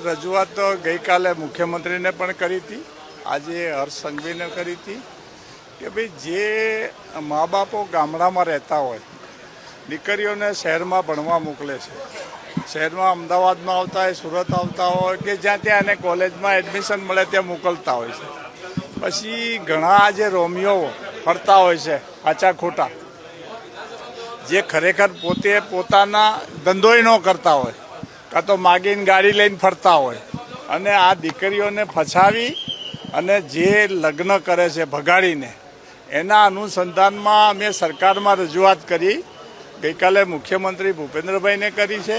રજૂઆત તો ગઈકાલે મુખ્યમંત્રીને પણ કરી હતી, આજે હર્ષ સંઘવીને કરી હતી કે ભાઈ જે મા બાપો ગામડામાં રહેતા હોય, દીકરીઓને શહેરમાં ભણવા મોકલે છે, શહેરમાં અમદાવાદમાં આવતા હોય, સુરત આવતા હોય કે જ્યાં ત્યાં એને કોલેજમાં એડમિશન મળે ત્યાં મોકલતા હોય છે. પછી ઘણા જે રોમિયો ફરતા હોય છે આચા ખોટા, જે ખરેખર પોતે પોતાના ધંધોય ન કરતા હોય, કાં તો માગીને ગાડી લઈને ફરતા હોય, અને આ દીકરીઓને ફસાવી અને જે લગ્ન કરે છે ભગાડીને, એના અનુસંધાનમાં અમે સરકારમાં રજૂઆત કરી. ગઈકાલે મુખ્યમંત્રી ભૂપેન્દ્રભાઈને કરી છે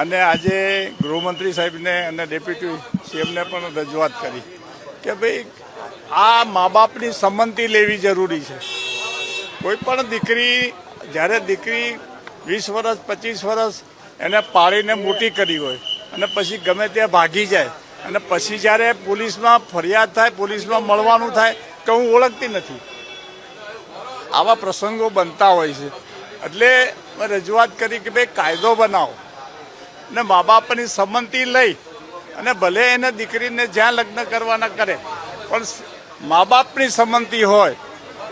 અને આજે ગૃહમંત્રી સાહેબને અને ડેપ્યુટી સીએમને પણ રજૂઆત કરી કે ભાઈ આ મા બાપની સંમતિ લેવી જરૂરી છે. કોઈ પણ દીકરી, જ્યારે દીકરી 20 વર્ષ 25 વર્ષ એને પાળીને મોટી કરી હોય અને પછી ગમે ત્યાં ભાગી જાય અને પછી જ્યારે પોલીસમાં ફરિયાદ થાય, પોલીસમાં મળવાનું થાય કે હું ઓળખતી નથી, આવા પ્રસંગો બનતા હોય છે. એટલે મેં રજૂઆત કરી કે ભાઈ કાયદો બનાવો અને મા બાપની સંમતિ લઈ અને ભલે એને દીકરીને જ્યાં લગ્ન કરવાના કરે, પણ મા બાપની સંમતિ હોય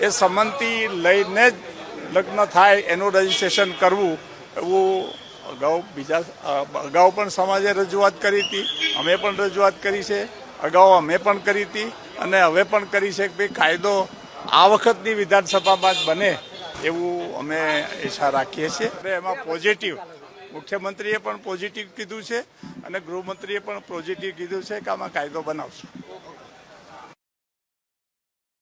એ સંમતિ લઈને જ લગ્ન થાય એનું રજીસ્ટ્રેશન કરવું. એવું અગાઉ પણ સમાજે રજૂઆત કરી હતી, અમે પણ રજૂઆત કરી છે, અગાઉ અમે પણ કરી હતી અને હવે પણ કરી છે કે ભાઈ કાયદો આ વખતની વિધાનસભામાં જ બને એવું અમે ઈચ્છા રાખીએ છીએ. એમાં પોઝિટિવ મુખ્યમંત્રીએ પણ પોઝિટિવ કીધું છે અને ગૃહમંત્રીએ પણ પોઝિટિવ કીધું છે કે આમાં કાયદો બનાવશું.